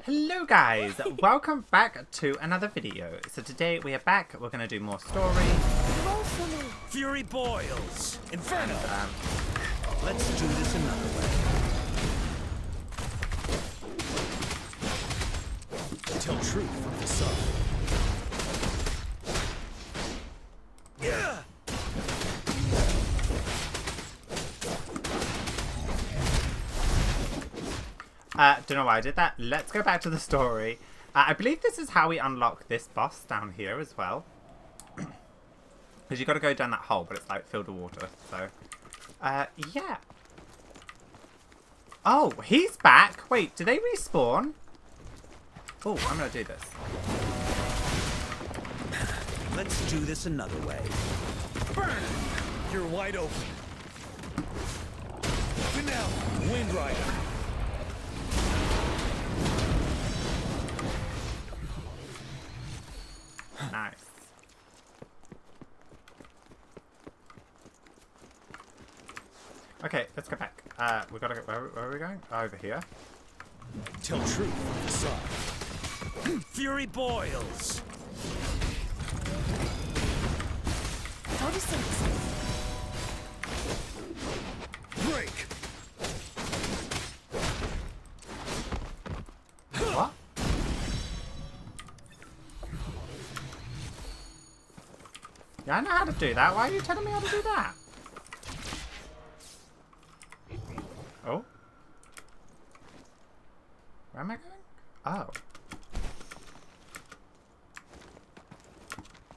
Hello guys, welcome back to another video. So today we are back, we're going to do more story. Fury boils! Inferno! Let's do this another way. Tell truth from the sun. Yeah! Don't know why I did that. Let's go back to the story. I believe this is how we unlock this boss down here as well. Because you got to go down that hole, but it's like filled with water. So, yeah. Oh, he's back. Wait, did they respawn? Oh, I'm going to do this. Let's do this another way. Burn! You're wide open. Finale! Wind Rider! Nice. Okay, let's go back. We gotta go. Where are we going? Over here. Tell truth from the sun. Fury boils! Break! What? Yeah, I know how to do that. Why are you telling me how to do that? Oh. Where am I going? Oh.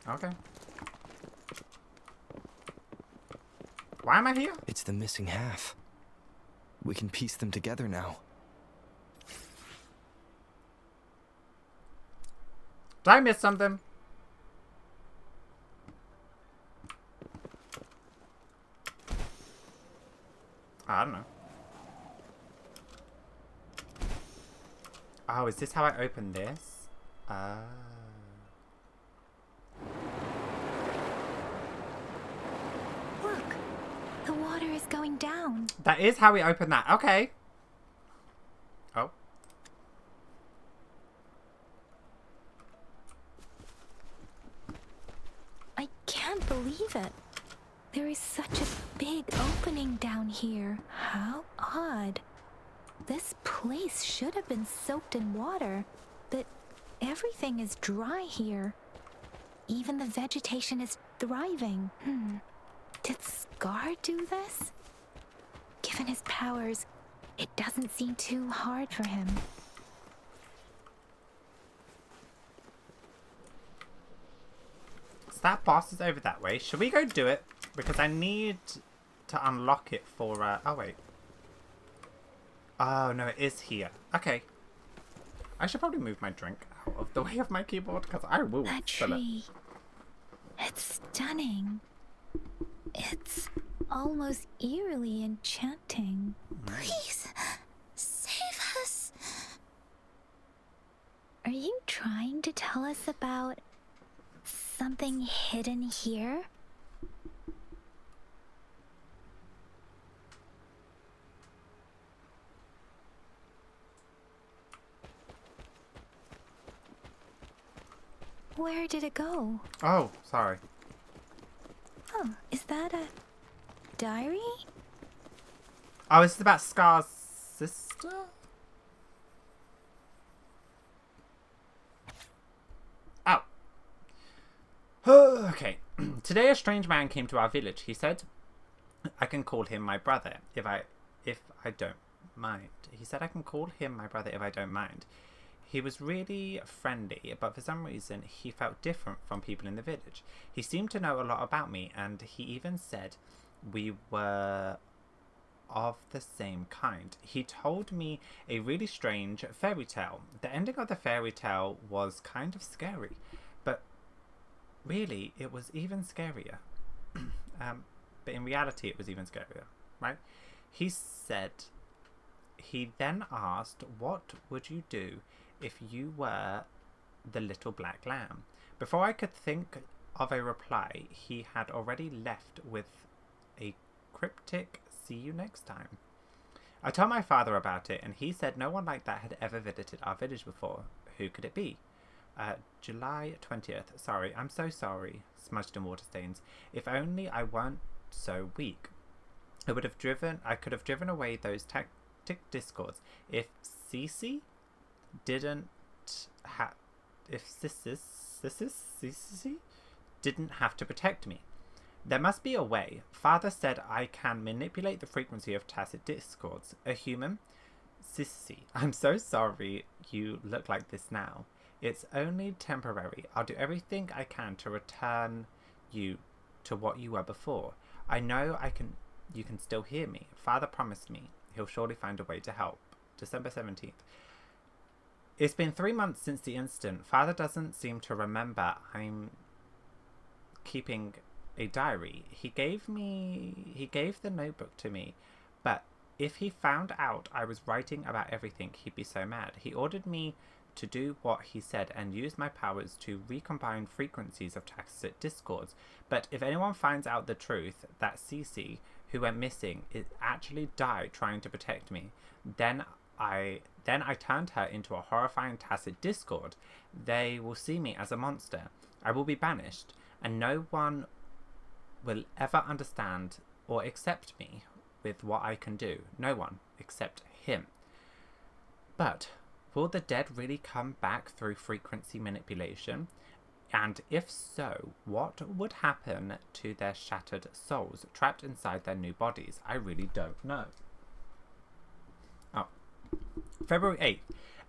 Okay. Why am I here? It's the missing half. We can piece them together now. Did I miss something? I don't know. Oh, is this how I open this? Look, the water is going down. That is how we open that. Okay. Oh. I can't believe it. There is such a big opening down here. How odd. This place should have been soaked in water, but everything is dry here. Even the vegetation is thriving. Did Scar do this? Given his powers, it doesn't seem too hard for him. So that boss is over that way. Should we go do it? Because I need to unlock it for, oh wait. Oh no, it is here. Okay. I should probably move my drink out of the way of my keyboard because I will That spill it. tree. It's stunning. It's almost eerily enchanting. Please, save us. Are you trying to tell us about something hidden here? Where did it go? Oh, sorry. Oh, is that a diary? Oh, is this about Scar's sister? Oh. Okay. Today a strange man came to our village. He said, I can call him my brother if I don't mind. He said I can call him my brother if I don't mind. He was really friendly, but for some reason he felt different from people in the village. He seemed to know a lot about me, and he even said we were of the same kind. He told me a really strange fairy tale. The ending of the fairy tale was kind of scary, but really it was even scarier. But in reality it was even scarier, right? He then asked, what would you do if you were the little black lamb? Before I could think of a reply, he had already left with a cryptic "see you next time." I told my father about it, and he said no one like that had ever visited our village before. Who could it be? July 20th. Sorry, I'm so sorry, smudged in water stains. If only I weren't so weak. I could have driven away those tactic discords. If Cece didn't have... If Cece didn't have to protect me. There must be a way. Father said I can manipulate the frequency of tacit discords. A human? Sissy, I'm so sorry you look like this now. It's only temporary. I'll do everything I can to return you to what you were before. I know you can still hear me. Father promised me he'll surely find a way to help. December 17th. It's been 3 months since the incident. Father doesn't seem to remember I'm keeping a diary. He gave the notebook to me, but if he found out I was writing about everything, he'd be so mad. He ordered me to do what he said and use my powers to recombine frequencies of tacit discords. But if anyone finds out the truth, that Cece, who went missing, it actually died trying to protect me, then I turned her into a horrifying tacit discord. They will see me as a monster. I will be banished, and no one will ever understand or accept me with what I can do. No one except him. But will the dead really come back through frequency manipulation? And if so, what would happen to their shattered souls trapped inside their new bodies? I really don't know. Oh. February 8th.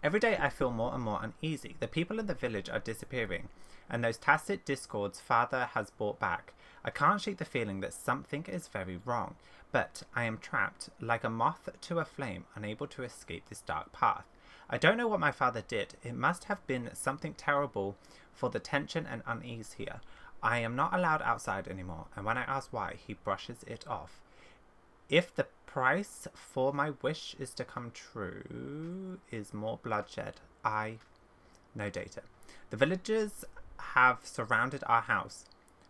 Every day I feel more and more uneasy. The people in the village are disappearing, and those tacit discords Father has brought back. I can't shake the feeling that something is very wrong, but I am trapped, like a moth to a flame, unable to escape this dark path. I don't know what my father did. It must have been something terrible for the tension and unease here. I am not allowed outside anymore, and when I ask why, he brushes it off. If the price for my wish is to come true is more bloodshed, no data. The villagers have surrounded our house.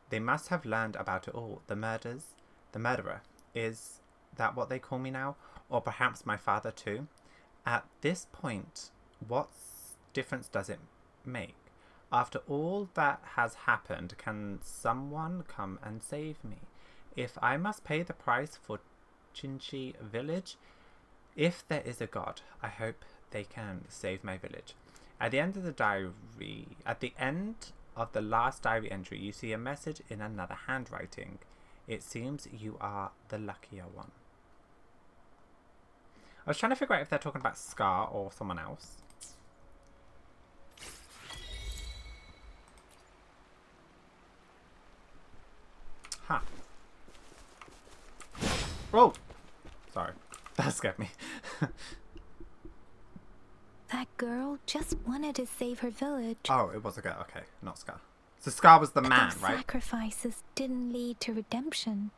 They must have learned about it all. The murderer. Is that what they call me now? Or perhaps my father too? At this point, what difference does it make? After all that has happened, can someone come and save me? If I must pay the price for Chinchi village, if there is a god, I hope they can save my village. At the end of the last diary entry, you see a message in another handwriting. It seems you are the luckier one. I was trying to figure out if they're talking about Scar or someone else. Huh. Oh! Sorry. That scared me. That girl just wanted to save her village. Oh, it was a girl. Okay, not Scar. So Scar was the man, those right? Sacrifices didn't lead to redemption.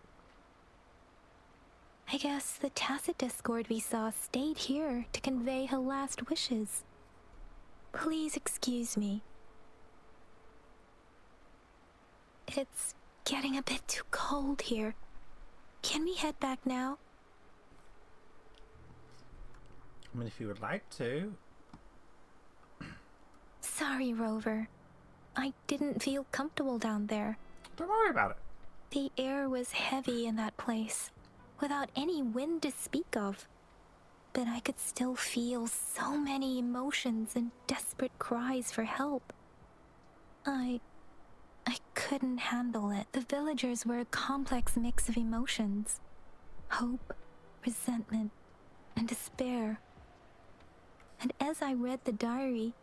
I guess the tacit discord we saw stayed here to convey her last wishes. Please excuse me. It's getting a bit too cold here. Can we head back now? I mean, if you would like to. Sorry, Rover. I didn't feel comfortable down there. Don't worry about it. The air was heavy in that place, without any wind to speak of. But I could still feel so many emotions and desperate cries for help. I couldn't handle it. The villagers were a complex mix of emotions. Hope, resentment, and despair. And as I read the diary,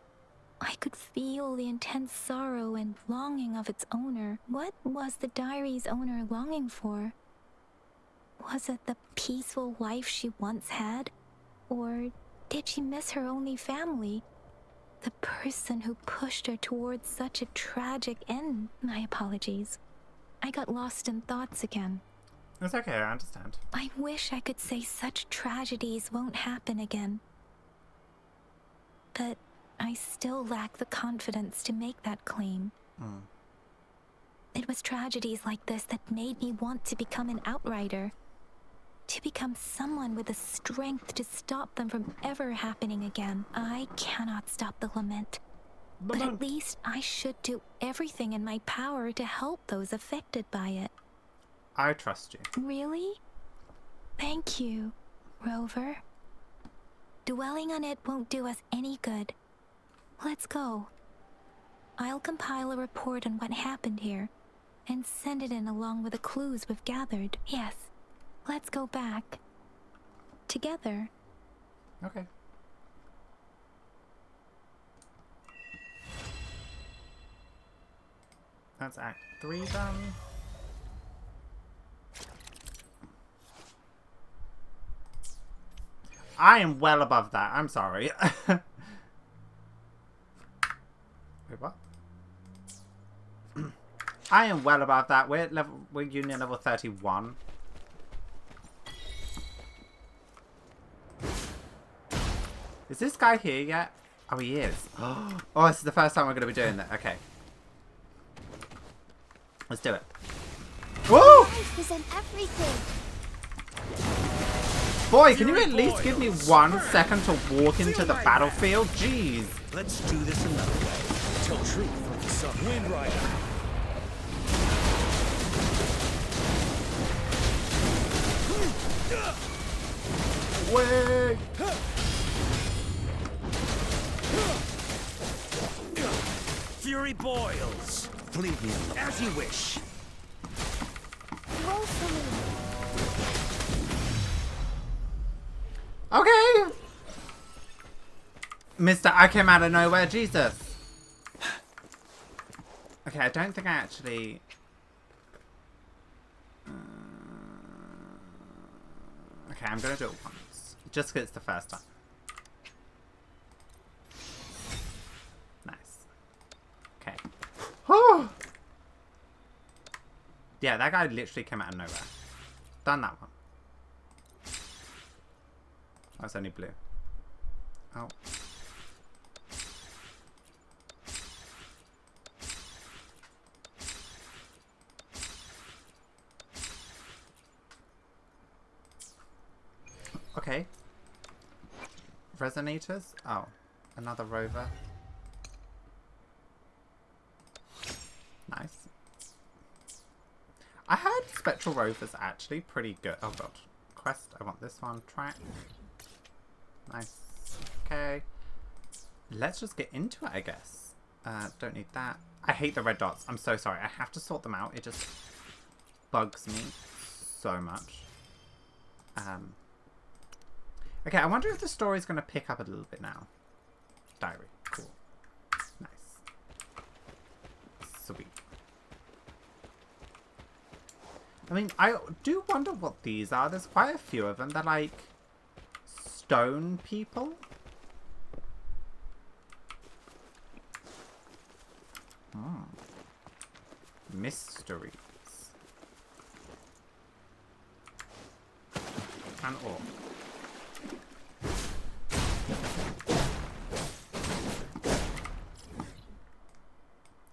I could feel the intense sorrow and longing of its owner. What was the diary's owner longing for? Was it the peaceful life she once had? Or did she miss her only family? The person who pushed her towards such a tragic end. My apologies. I got lost in thoughts again. It's okay, I understand. I wish I could say such tragedies won't happen again. But I still lack the confidence to make that claim. It was tragedies like this that made me want to become an outrider. To become someone with the strength to stop them from ever happening again. I cannot stop the lament. But at least I should do everything in my power to help those affected by it. I trust you. Really? Thank you, Rover. Dwelling on it won't do us any good. Let's go. I'll compile a report on what happened here and send it in along with the clues we've gathered. Yes, let's go back. Together. Okay. That's Act 3 done. I am well above that. I'm sorry. Wait, what? I am well above that. We're union level 31. Is this guy here yet? Oh, he is. Oh, this is the first time we're going to be doing that. Okay. Let's do it. Woo! Life is in everything. Boy, can you at least give me 1 second to walk into the battlefield? Jeez. Let's do this another way. Tell truth from the sun. Wind Rider. Wait. Fury boils. Leave me alone. As you wish. Woefully. Okay. Mister, I came out of nowhere. Jesus. Okay, I don't think I actually... Okay, I'm going to do it once. Just because it's the first time. Nice. Okay. Whew. Yeah, that guy literally came out of nowhere. Done that one. Oh, it's only blue. Oh. Okay. Resonators? Oh. Another rover. Nice. I heard Spectral Rovers actually pretty good. Oh god. Quest, I want this one. Track. Nice. Okay. Let's just get into it, I guess. Don't need that. I hate the red dots. I'm so sorry. I have to sort them out. It just bugs me so much. Okay, I wonder if the story's going to pick up a little bit now. Diary. Cool. Nice. Sweet. I mean, I do wonder what these are. There's quite a few of them. They're like stone people. Mysteries. And all.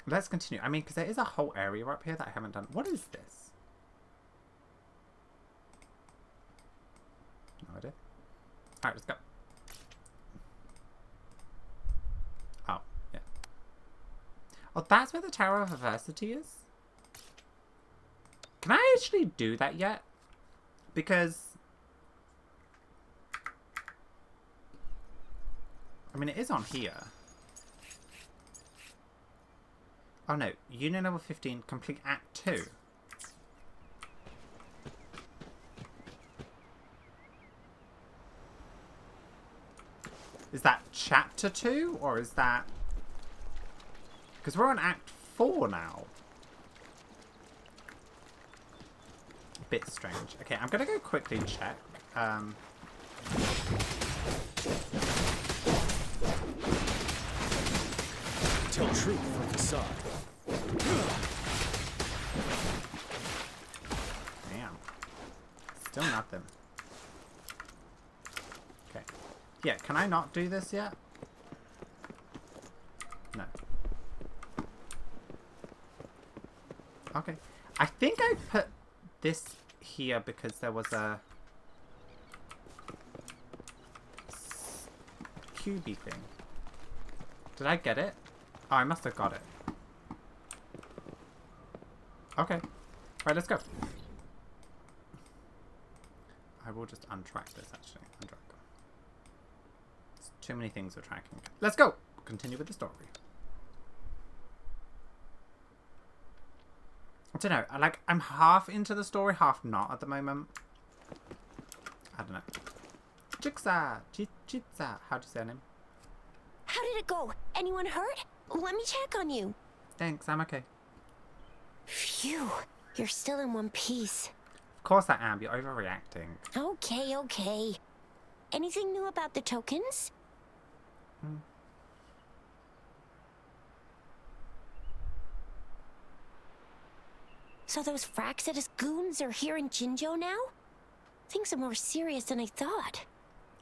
Let's continue. I mean, because there is a whole area up here that I haven't done. What is this? No idea. Alright, let's go. Oh, yeah. Oh, that's where the Tower of Adversity is? Can I actually do that yet? Because... I mean, it is on here. Oh no, Union level 15, complete Act 2. Is that Chapter 2? Or is that... Because we're on Act 4 now. A bit strange. Okay, I'm going to go quickly check. Tell truth from facade. Damn. Still nothing. Okay. Yeah, can I not do this yet? No. Okay. I think I put this here because there was a... cubey thing. Did I get it? Oh, I must have got it. Okay. Right, let's go. I will just untrack this, actually. Untrack. There's too many things we're tracking. Let's go! Continue with the story. I don't know. I'm half into the story, half not at the moment. I don't know. Jigsaw! Jitsa! How do you say her name? How did it go? Anyone hurt? Let me check on you. Thanks, I'm okay. Phew. You're still in one piece. Of course I am. You're overreacting. Okay. Anything new about the tokens? So those Fraxidus goons are here in Jinjo now? Things are more serious than I thought.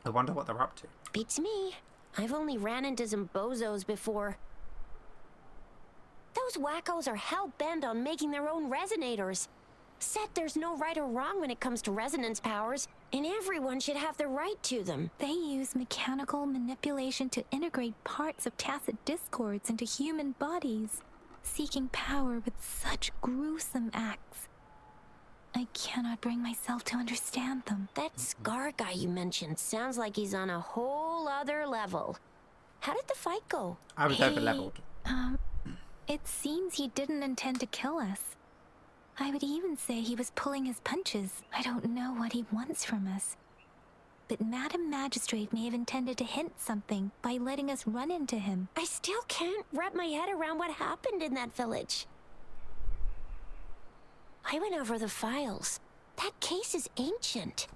I wonder what they're up to. Beats me. I've only ran into some bozos before. Those wackos are hell-bent on making their own resonators. Said there's no right or wrong when it comes to resonance powers, and everyone should have the right to them. They use mechanical manipulation to integrate parts of tacit discords into human bodies, seeking power with such gruesome acts. I cannot bring myself to understand them. That Scar guy you mentioned sounds like he's on a whole other level. How did the fight go? I was over-leveled. It seems he didn't intend to kill us. I would even say he was pulling his punches. I don't know what he wants from us. But Madam Magistrate may have intended to hint something by letting us run into him. I still can't wrap my head around what happened in that village. I went over the files. That case is ancient.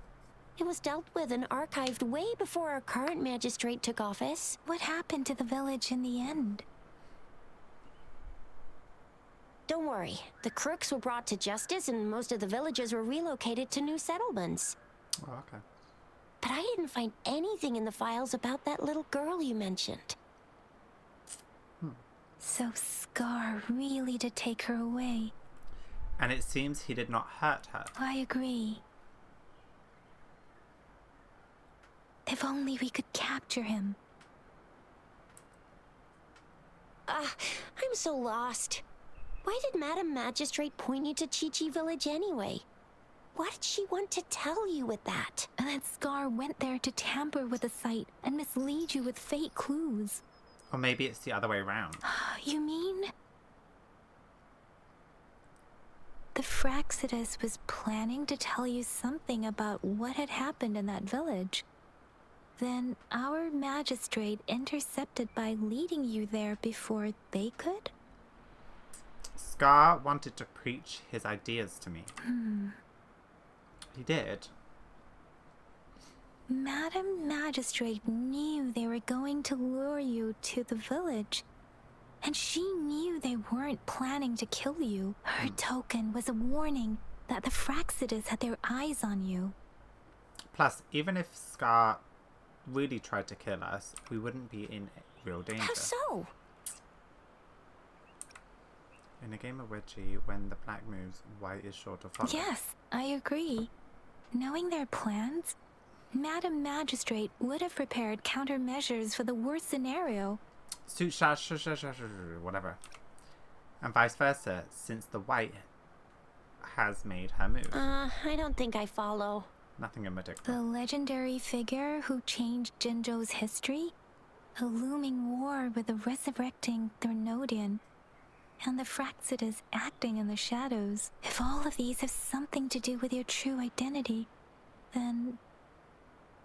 It was dealt with and archived way before our current magistrate took office. What happened to the village in the end? Don't worry. The crooks were brought to justice and most of the villagers were relocated to new settlements. Oh, okay. But I didn't find anything in the files about that little girl you mentioned. So Scar really did take her away. And it seems he did not hurt her. I agree. If only we could capture him. I'm so lost. Why did Madam Magistrate point you to Chi-Chi Village anyway? What did she want to tell you with that? And that Scar went there to tamper with the site and mislead you with fake clues. Or maybe it's the other way around. You mean? The Fraxidus was planning to tell you something about what had happened in that village. Then our magistrate intercepted by leading you there before they could? Scar wanted to preach his ideas to me. He did. Madam Magistrate knew they were going to lure you to the village. And she knew they weren't planning to kill you. Her token was a warning that the Fraxidus had their eyes on you. Plus, even if Scar really tried to kill us, we wouldn't be in real danger. How so? In a game of Wedgie, when the black moves, white is sure to follow. Yes, I agree. Knowing their plans, Madam Magistrate would have prepared countermeasures for the worst scenario. Whatever. And vice versa, since the white has made her move. I don't think I follow. Nothing in particular. The legendary figure who changed Jinjo's history? A looming war with the resurrecting Thernodian, and the Fraxidus acting in the shadows. If all of these have something to do with your true identity, then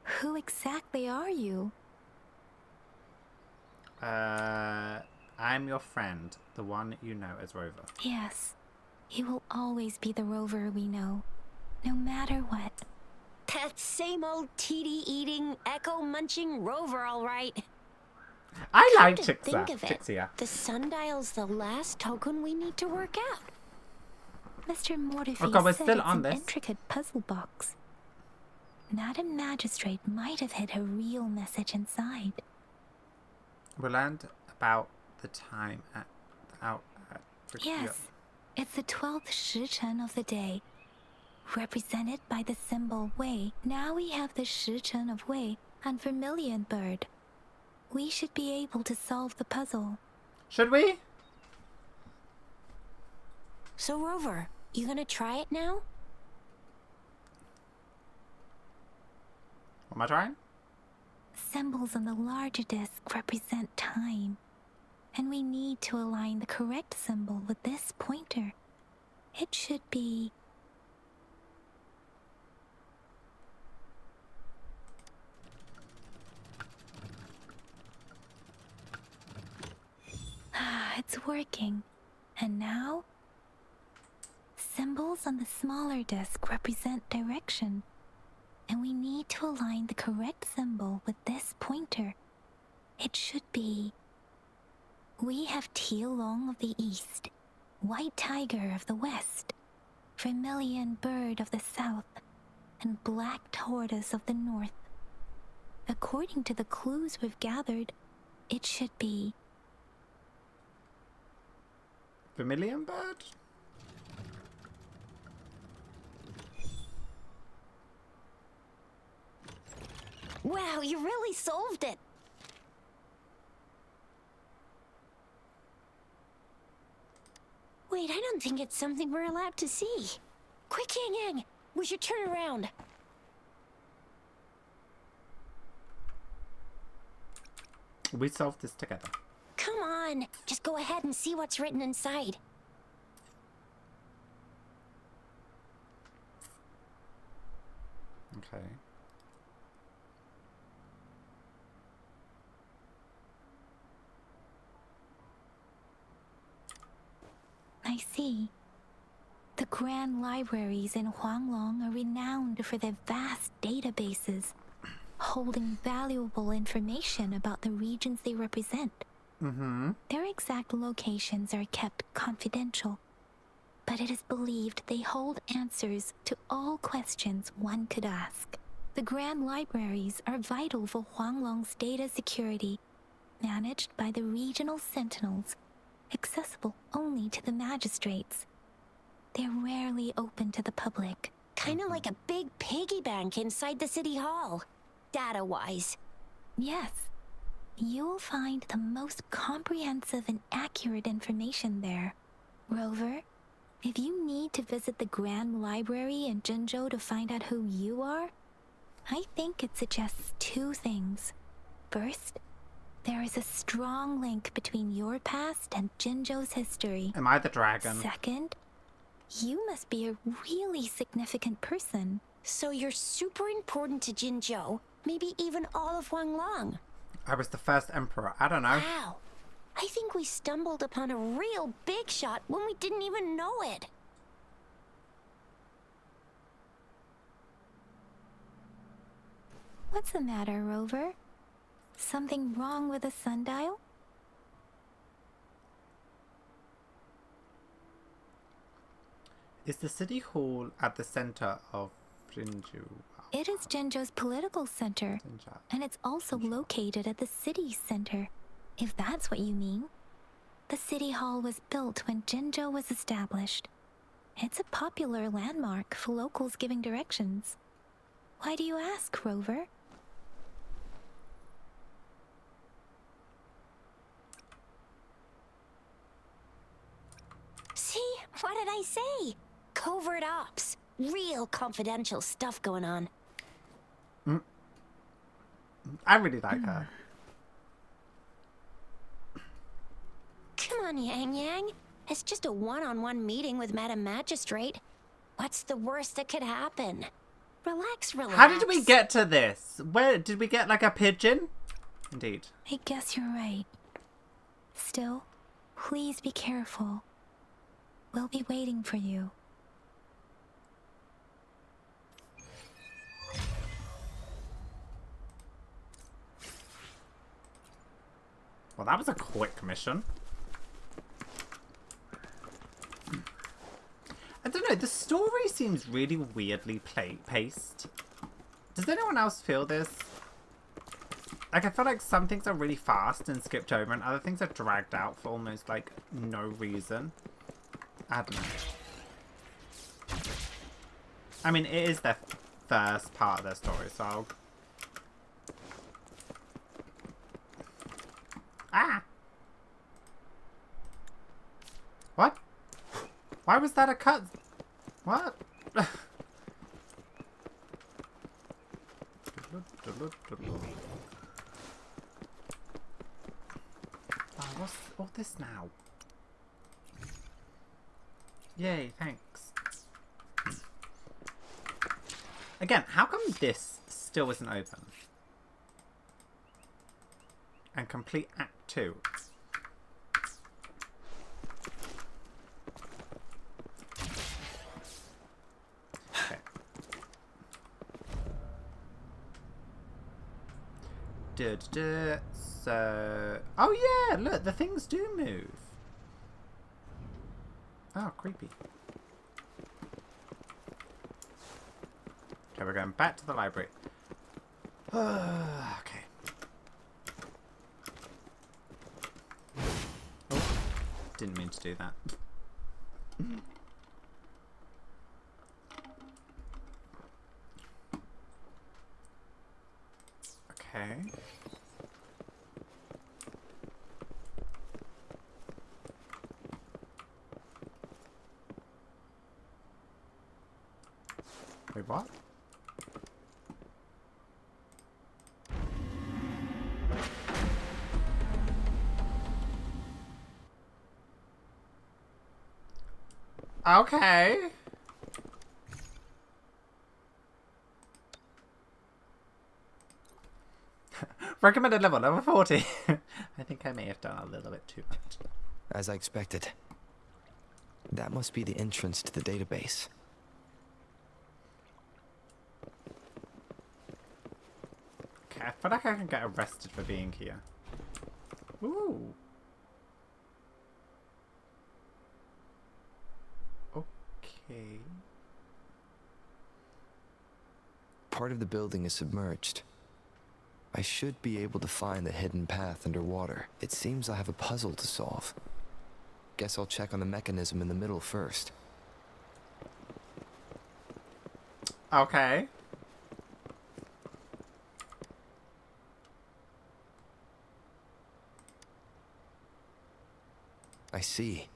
who exactly are you? I'm your friend, the one you know as Rover. Yes, you will always be the Rover we know, no matter what. That same old TD-eating, echo-munching Rover, all right. I like Come to think of it, Chixia. the sundial's the last token we need to work out. Mr. Mortefi Oh God, we're said still it's on an this. intricate puzzle box. Madam Magistrate might have hid her real message inside. We learned about the time at Yes, it's the 12th Shichen of the day, represented by the symbol Wei. Now we have the Shichen of Wei and Vermilion Bird. we should be able to solve the puzzle. Should we? So, Rover, you gonna try it now? What am I trying? Symbols on the larger disc represent time, and we need to align the correct symbol with this pointer. It should be... It's working. And now? Symbols on the smaller disc represent direction, and we need to align the correct symbol with this pointer. It should be... We have Tealong of the east, White Tiger of the west, Vermilion Bird of the south, and Black Tortoise of the north. According to the clues we've gathered, it should be... Vermilion bird? Wow, you really solved it! Wait, I don't think it's something we're allowed to see. Quick, Yang Yang! We should turn around. We solved this together. Come on, just go ahead and see what's written inside. Okay. I see. The grand libraries in Huanglong are renowned for their vast databases, holding valuable information about the regions they represent. Their exact locations are kept confidential, but it is believed they hold answers to all questions one could ask. The grand libraries are vital for Huanglong's data security, managed by the regional sentinels, accessible only to the magistrates. They're rarely open to the public. Kinda like a big piggy bank inside the city hall, data-wise. Yes, you'll find the most comprehensive and accurate information there. Rover, if you need to visit the Grand Library in Jinzhou to find out who you are, I think it suggests two things. First, there is a strong link between your past and Jinzhou's history. Am I the dragon? Second, you must be a really significant person. So you're super important to Jinzhou, maybe even all of Huanglong. I was the first emperor. I don't know. Wow. I think we stumbled upon a real big shot when we didn't even know it. What's the matter, Rover? Something wrong with the sundial? Is the city hall at the center of Jinju? It is Jinzhou's political center, and it's also located at the city center, if that's what you mean. The city hall was built when Jinzhou was established. It's a popular landmark for locals giving directions. Why do you ask, Rover? See? What did I say? Covert ops. Real confidential stuff going on. I really like her. Come on, Yang Yang. It's just a one-on-one meeting with Madam Magistrate. What's the worst that could happen? Relax, relax. How did we get to this? Where did we get like a pigeon? Indeed. I guess you're right. Still, please be careful. We'll be waiting for you. Well, that was a quick mission. I don't know, the story seems really weirdly paced. Does anyone else feel this? Like, I feel like some things are really fast and skipped over, and other things are dragged out for almost, like, no reason. I don't know. I mean, it is their first part of their story, so I'll... Ah! What? Why was that a cut? What? Oh, what's all this now? Yay, thanks. Again, how come this still isn't open? And complete Act 2. Okay. So... Oh yeah, look, the things do move. Oh, creepy. Okay, we're going back to the library. Okay. Oh, didn't mean to do that. Okay. Wait, what? Okay. Recommended level 40. I think I may have done a little bit too much. As I expected. That must be the entrance to the database. Okay, I feel like I can get arrested for being here. Ooh. Okay. Part of the building is submerged. I should be able to find the hidden path underwater. It seems I have a puzzle to solve. Guess I'll check on the mechanism in the middle first. Okay. I see.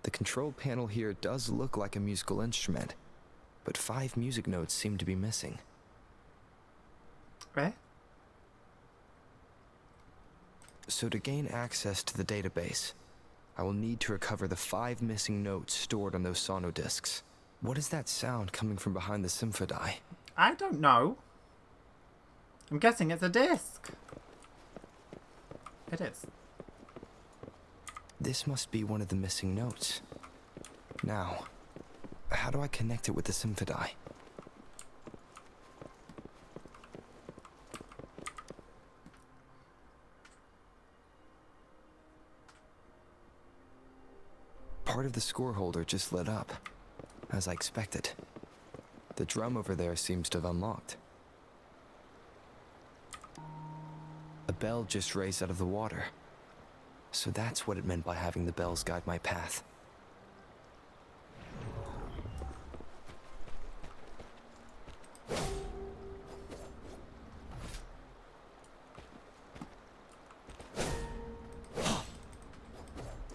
The control panel here does look like a musical instrument, but 5 music notes seem to be missing. Eh? So to gain access to the database, I will need to recover the 5 missing notes stored on those sonodiscs. What is that sound coming from behind the symphodi? I don't know. I'm guessing it's a disc. It is. This must be one of the missing notes. Now, how do I connect it with the symphodi? Part of the score holder just lit up, as I expected. The drum over there seems to have unlocked. A bell just raised out of the water. So that's what it meant by having the bells guide my path.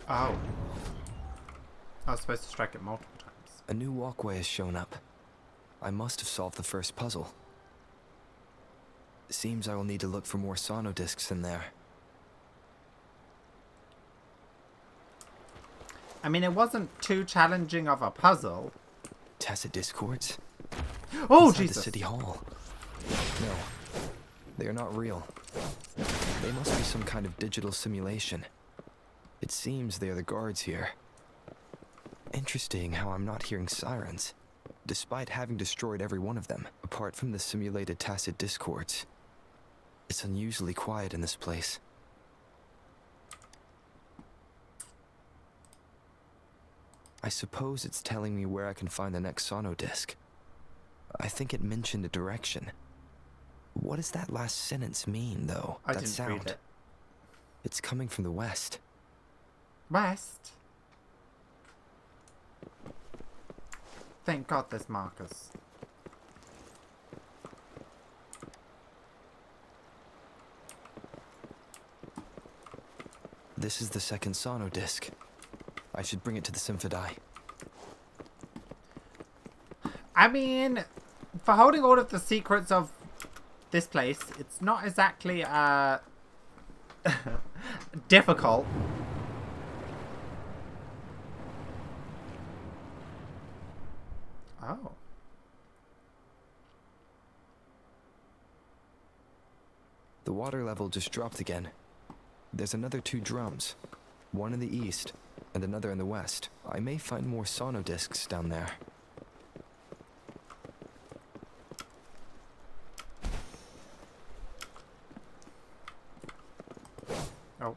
Oh. I was supposed to strike it multiple times. A new walkway has shown up. I must have solved the first puzzle. Seems I will need to look for more sonodiscs in there. I mean, it wasn't too challenging of a puzzle. Tacit discords? Oh, Inside Jesus! the city hall. No, they are not real. They must be some kind of digital simulation. It seems they are the guards here. Interesting how I'm not hearing sirens, despite having destroyed every one of them, apart from the simulated tacit discords. It's unusually quiet in this place. I suppose it's telling me where I can find the next sonodisc. I think it mentioned a direction. What does that last sentence mean, though? I that didn't sound. read it. It's coming from the west. West? Thank God there's markers. This is the second sono disc. I should bring it to the Symphony. I mean, for holding all of the secrets of this place, it's not exactly difficult. Oh. The water level just dropped again. There's another 2 drums. One in the east, and another in the west. I may find more sono discs down there. Oh.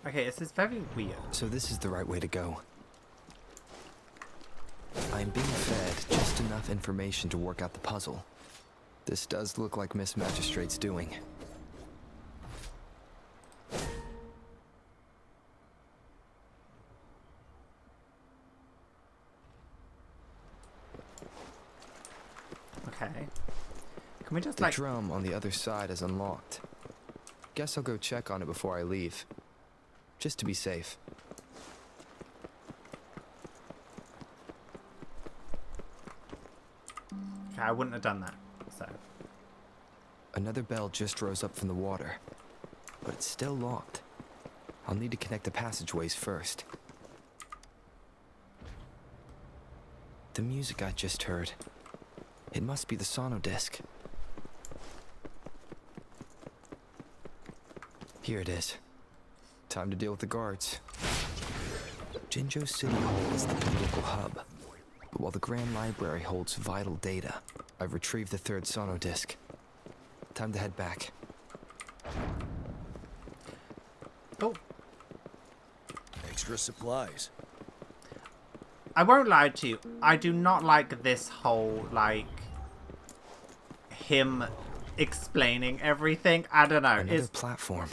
Okay, this is very weird. So this is the right way to go. I'm being fed just enough information to work out the puzzle. This does look like Miss Magistrate's doing. Okay. Can we just The like... drum on the other side is unlocked. Guess I'll go check on it before I leave. Just to be safe. Okay, I wouldn't have done that, so... Another bell just rose up from the water, but it's still locked. I'll need to connect the passageways first. The music I just heard. It must be the sono disc. Here it is. Time to deal with the guards. Jinzhou City Hall is the political hub, while the Grand Library holds vital data. I've retrieved the 3rd sono disc. Time to head back. Oh, Extra supplies. I won't lie to you. I do not like this whole, like, him explaining everything. I don't know. Another It's... platform.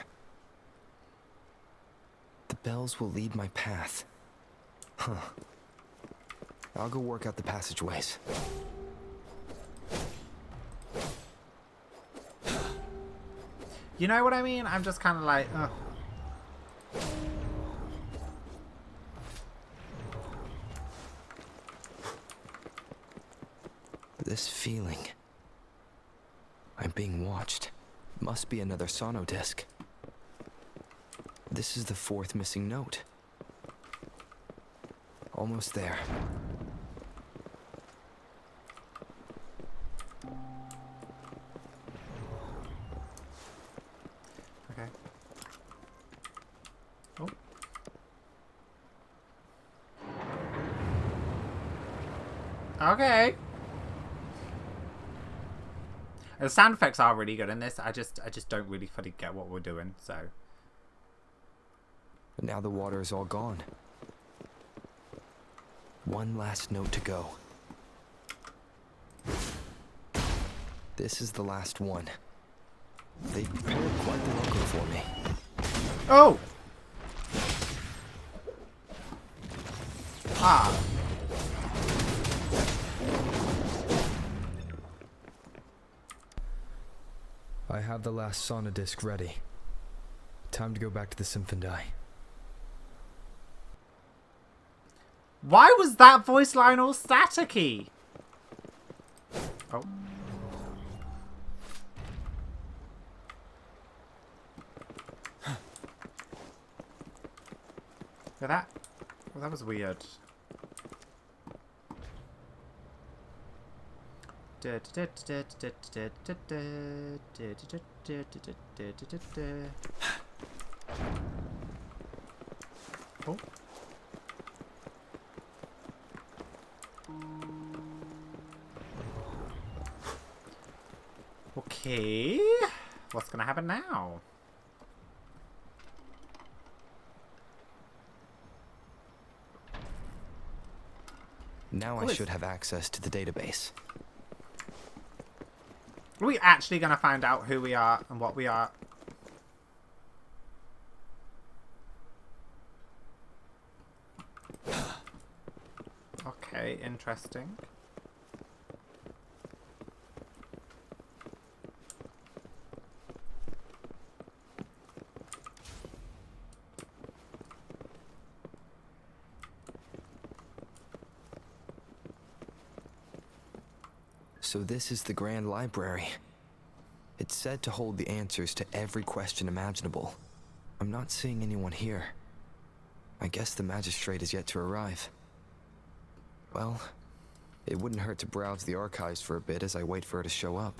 The bells will lead my path. Huh. I'll go work out the passageways. You know what I mean? I'm just kind of like, ugh. This feeling. I'm being watched. Must be another sono disc. This is the 4th missing note. Almost there. Okay. Oh. Okay. The sound effects are really good in this. I just don't really fully get what we're doing, so. But now the water is all gone. One last note to go. This is the last one. They prepared quite the welcome for me. Oh! Ah. I have the last sono disc ready. Time to go back to the Symphony. Why was that voice line all staticky? Oh. Yeah, that... Well, that was weird. Oh. Okay. What's gonna happen now? Now I should have access to the database. Are we actually gonna find out who we are and what we are? Okay, interesting. So this is the Grand Library. It's said to hold the answers to every question imaginable. I'm not seeing anyone here. I guess the magistrate is yet to arrive. Well, it wouldn't hurt to browse the archives for a bit as I wait for her to show up.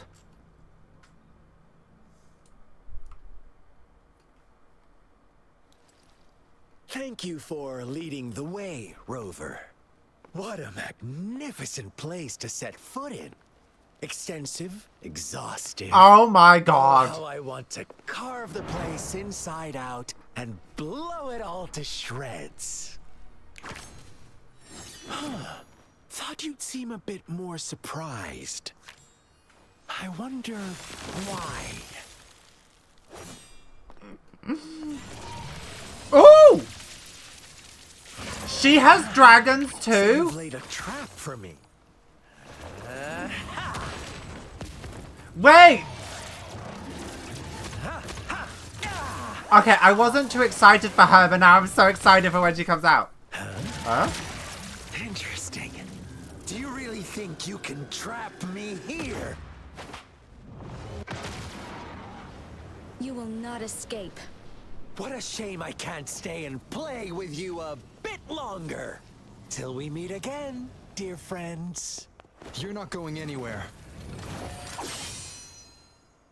Thank you for leading the way, Rover. What a magnificent place to set foot in. Extensive, exhaustive. Oh my Oh, god. how I want to carve the place inside out and blow it all to shreds. Thought you'd seem a bit more surprised. I wonder why. Ooh! She has dragons So too? you've laid a trap for me. Wait! Okay, I wasn't too excited for her, but now I'm so excited for when she comes out. Huh? Interesting. Do you really think you can trap me here? You will not escape. What a shame I can't stay and play with you a bit longer. Till we meet again, dear friends. You're not going anywhere.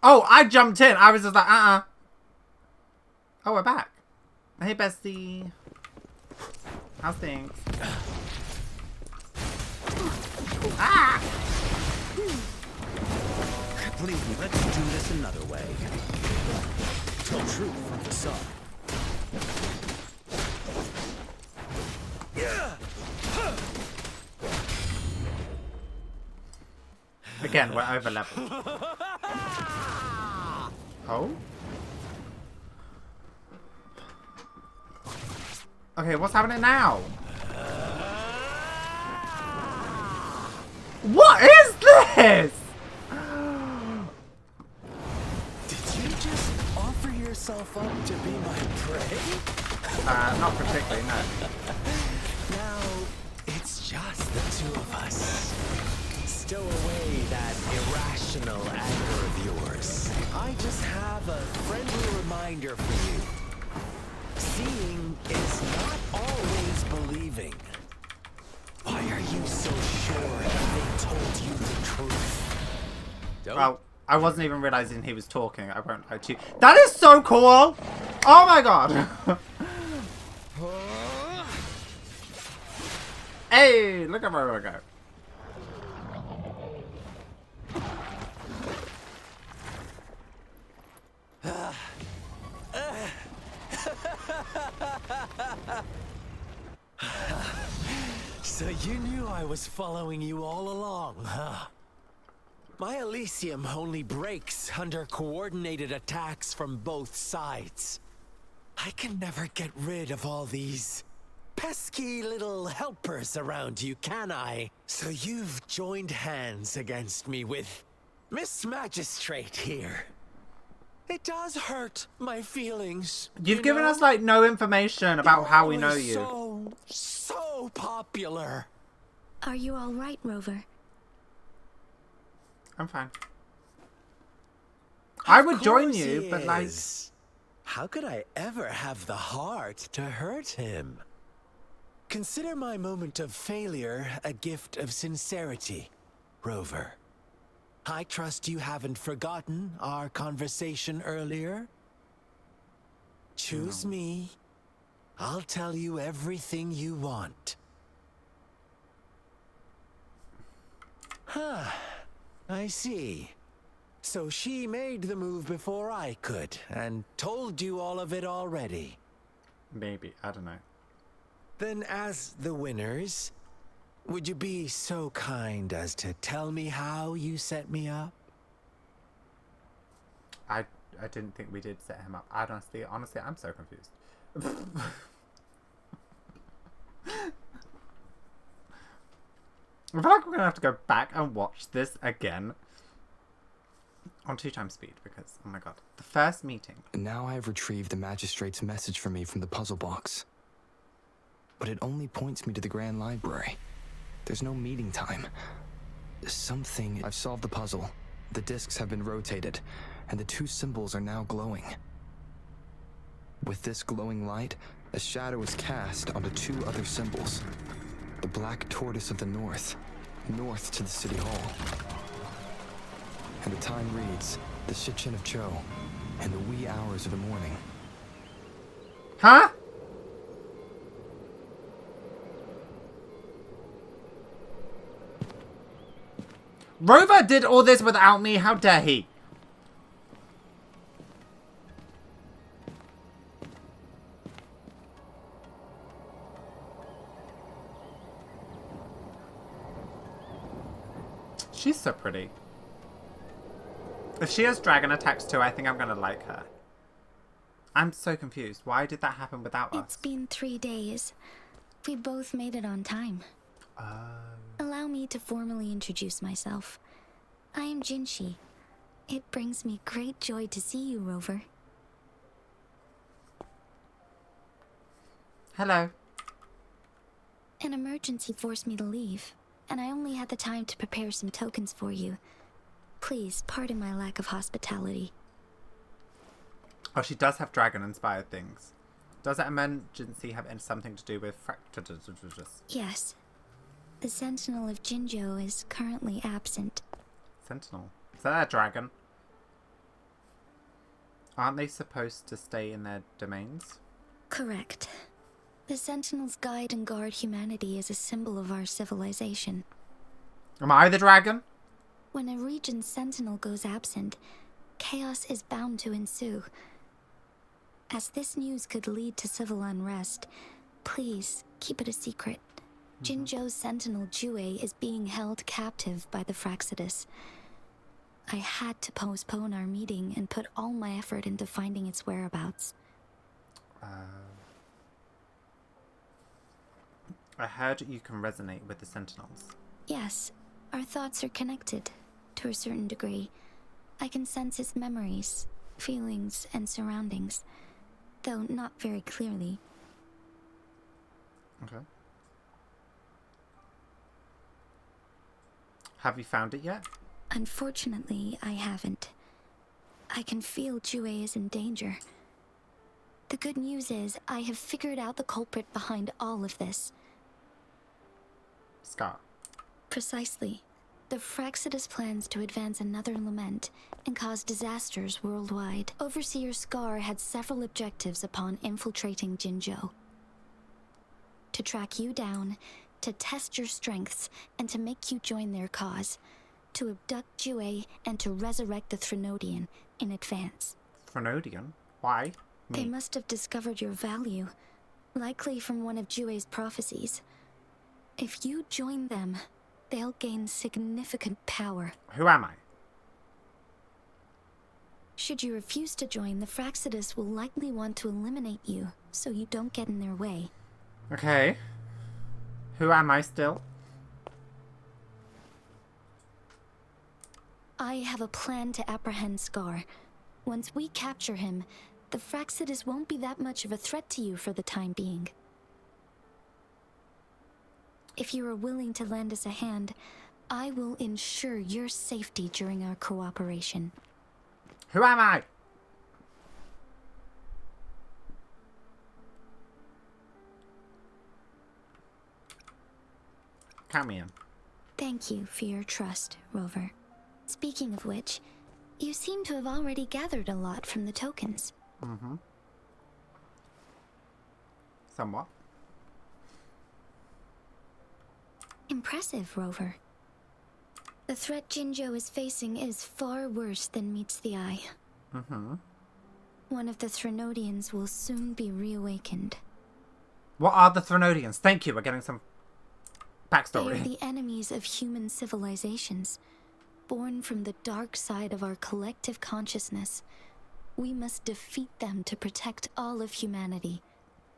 Oh, I jumped in. I was just like, Oh, we're back. Hey, bestie. How's things? Ah! Believe me, let's do this another way. Tell truth from the sun. Again, we're over leveled. Oh? Okay, what's happening now? What is this? Did you just offer yourself up to be my prey? Not particularly, no. Now, it's just the two of us. Stow away that irrational anger of yours. I just have a friendly reminder for you. Seeing is not always believing. Why are you so sure that they told you the truth? Well, I wasn't even realizing he was talking. I won't lie to you. That is so cool! Oh my god! Hey, look at where we go. So you knew I was following you all along, huh? My Elysium only breaks under coordinated attacks from both sides. I can never get rid of all these pesky little helpers around you, can I? So you've joined hands against me with Miss Magistrate here. It does hurt my feelings. You've you given know? us, like, no information about You're how we know always you. So popular. Are you all right, Rover? I'm fine. I would Of join course you, he but, like... is. How could I ever have the heart to hurt him? Consider my moment of failure a gift of sincerity, Rover. I trust you haven't forgotten our conversation earlier. Choose me. I'll tell you everything you want. Huh. I see. So she made the move before I could, and told you all of it already. Maybe. I don't know. Then as the winners, would you be so kind as to tell me how you set me up? I didn't think we did set him up. Honestly, I'm so confused. I feel like we're going to have to go back and watch this again. On 2x speed, because, oh my god. The first meeting. Now I've retrieved the magistrate's message for me from the puzzle box. But it only points me to the Grand Library. There's no meeting time. something... I've solved the puzzle. The discs have been rotated, and the two symbols are now glowing. With this glowing light, a shadow is cast onto two other symbols. The black tortoise of the north to the city hall. And the time reads, the Shichin of Cho, and the wee hours of the morning. Huh? Rover did all this without me. How dare he? She's so pretty. If she has dragon attacks too, I think I'm gonna like her. I'm so confused. Why did that happen without us? It's been 3 days. We both made it on time. Allow me to formally introduce myself. I am Jinshi. It brings me great joy to see you, Rover. Hello. An emergency forced me to leave, and I only had the time to prepare some tokens for you. Please, pardon my lack of hospitality. Oh, she does have dragon-inspired things. Does that emergency have something to do with Yes. The Sentinel of Jinjo is currently absent. Sentinel? Is that a dragon? Aren't they supposed to stay in their domains? Correct. The Sentinels guide and guard humanity as a symbol of our civilization. Am I the dragon? When a region's sentinel goes absent, chaos is bound to ensue. As this news could lead to civil unrest, please keep it a secret. Jinjo's sentinel Jue is being held captive by the Fraxidus. I had to postpone our meeting and put all my effort into finding its whereabouts. I heard you can resonate with the sentinels. Yes, our thoughts are connected, to a certain degree. I can sense its memories, feelings, and surroundings, though not very clearly. Okay. Have you found it yet? Unfortunately, I haven't. I can feel Jue is in danger. The good news is, I have figured out the culprit behind all of this. Scar. Precisely. The Fraxidus plans to advance another lament and cause disasters worldwide. Overseer Scar had several objectives upon infiltrating Jinjo. To track you down, to test your strengths, and to make you join their cause. To abduct Jue and to resurrect the Threnodian in advance. Threnodian? Why? They must have discovered your value, likely from one of Jue's prophecies. If you join them, they'll gain significant power. Who am I? Should you refuse to join, the Fraxidus will likely want to eliminate you, so you don't get in their way. Okay. Who am I still? I have a plan to apprehend Scar. Once we capture him, the Fraxidus won't be that much of a threat to you for the time being. If you are willing to lend us a hand, I will ensure your safety during our cooperation. Who am I? Count me in. Thank you for your trust, Rover. Speaking of which, you seem to have already gathered a lot from the tokens. Mm-hmm. Somewhat. Impressive, Rover. The threat Jinjo is facing is far worse than meets the eye. Mm-hmm. One of the Threnodians will soon be reawakened. What are the Threnodians? Thank you, we're getting some They backstory. are the enemies of human civilizations, born from the dark side of our collective consciousness. We must defeat them to protect all of humanity.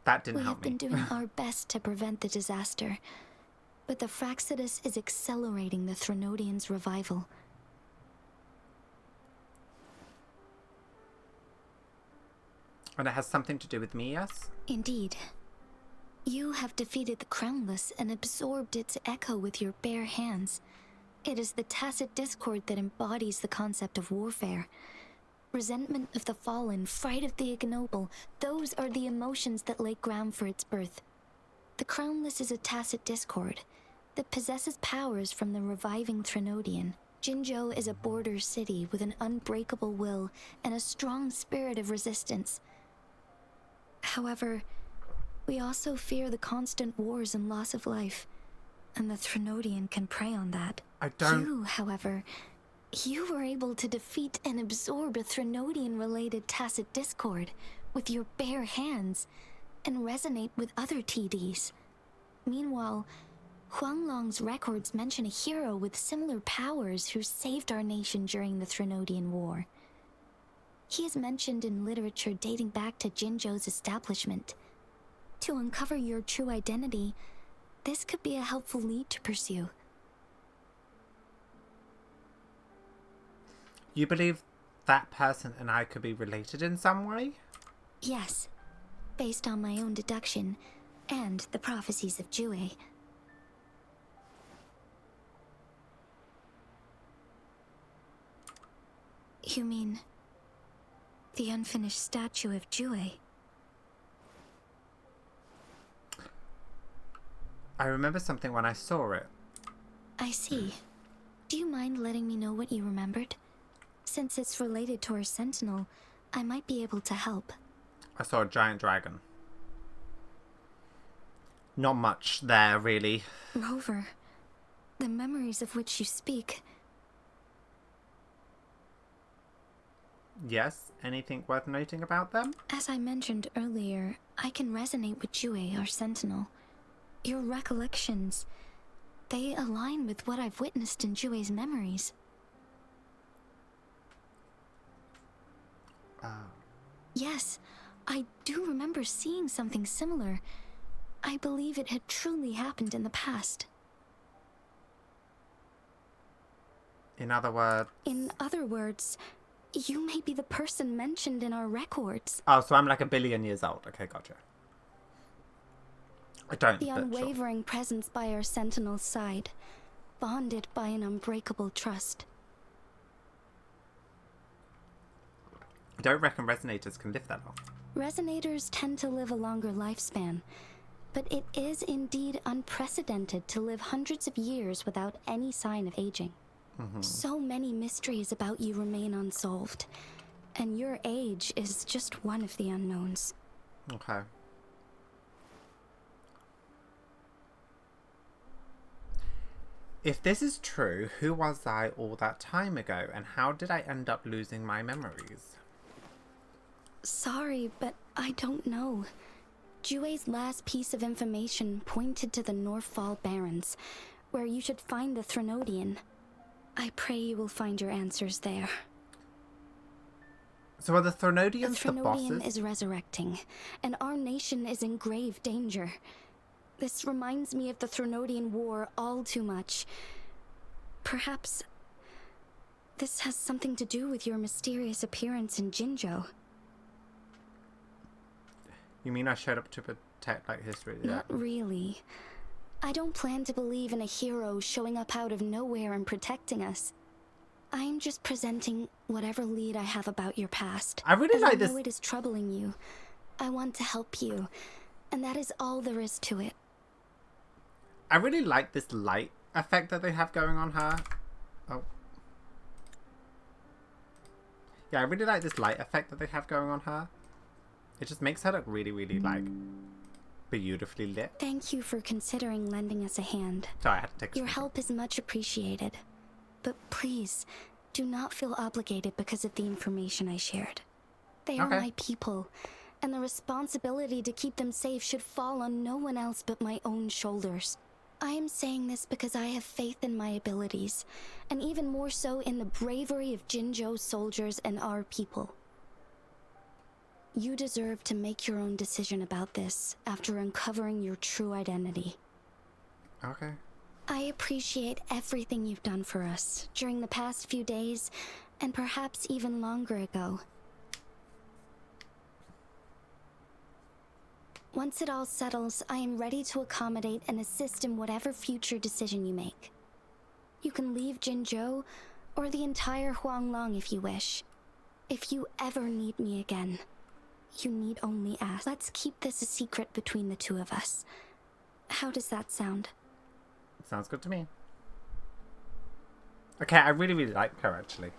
That didn't We help have been me. doing our best to prevent the disaster, but the Fraxidus is accelerating the Threnodians' revival. And it has something to do with me, yes? Indeed. You have defeated the Crownless and absorbed its echo with your bare hands. It is the tacit discord that embodies the concept of warfare. Resentment of the fallen, fright of the ignoble, those are the emotions that lay ground for its birth. The Crownless is a tacit discord that possesses powers from the reviving Threnodian. Jinzhou is a border city with an unbreakable will and a strong spirit of resistance. However, we also fear the constant wars and loss of life, and the Threnodian can prey on that. You, however, you were able to defeat and absorb a Threnodian-related tacit discord with your bare hands and resonate with other TDs. Meanwhile, Huanglong's records mention a hero with similar powers who saved our nation during the Threnodian War. He is mentioned in literature dating back to Jinzhou's establishment. To uncover your true identity, this could be a helpful lead to pursue. You believe that person and I could be related in some way? Yes, based on my own deduction and the prophecies of Jue. You mean the unfinished statue of Jue? I remember something when I saw it. I see. Do you mind letting me know what you remembered? Since it's related to our sentinel, I might be able to help. I saw a giant dragon. Not much there, really. Rover, the memories of which you speak. Yes? Anything worth noting about them? As I mentioned earlier, I can resonate with Jue, our sentinel. Your recollections, they align with what I've witnessed in Jue's memories. Yes, I do remember seeing something similar. I believe it had truly happened in the past. In other words... In other words, you may be the person mentioned in our records. Oh, so I'm like 1 billion years old. Okay, gotcha. I don't, The but unwavering presence by our sentinel's side, bonded by an unbreakable trust. I don't reckon resonators can live that long. Resonators tend to live a longer lifespan, but it is indeed unprecedented to live hundreds of years without any sign of aging. So many mysteries about you remain unsolved, and your age is just one of the unknowns. Okay. If this is true, who was I all that time ago, and how did I end up losing my memories? Sorry, but I don't know. Jue's last piece of information pointed to the Northfall Barrens, where you should find the Threnodian. I pray you will find your answers there. So are the Threnodians The the Threnodian bosses? is resurrecting, and our nation is in grave danger. This reminds me of the Threnodian War all too much. Perhaps this has something to do with your mysterious appearance in Jinzhou. You mean I showed up to protect, like, history? Yeah. Not really. I don't plan to believe in a hero showing up out of nowhere and protecting us. I'm just presenting whatever lead I have about your past. I really As like I know this. it is troubling you. I want to help you, and that is all there is to it. I really like this light effect that they have going on her. Oh. Yeah, I really like this light effect that they have going on her. It just makes her look really, really, like, beautifully lit. Thank you for considering lending us a hand. Sorry, I had to take a Your screenshot. help is much appreciated. But please, do not feel obligated because of the information I shared. They are Okay. my people, and the responsibility to keep them safe should fall on no one else but my own shoulders. I am saying this because I have faith in my abilities, and even more so in the bravery of Jinzhou soldiers and our people. You deserve to make your own decision about this after uncovering your true identity. Okay. I appreciate everything you've done for us during the past few days, and perhaps even longer ago. Once it all settles, I am ready to accommodate and assist in whatever future decision you make. You can leave Jinzhou, or the entire Huanglong if you wish. If you ever need me again, you need only ask. Let's keep this a secret between the two of us. How does that sound? Sounds good to me. Okay, I really, really like her, actually.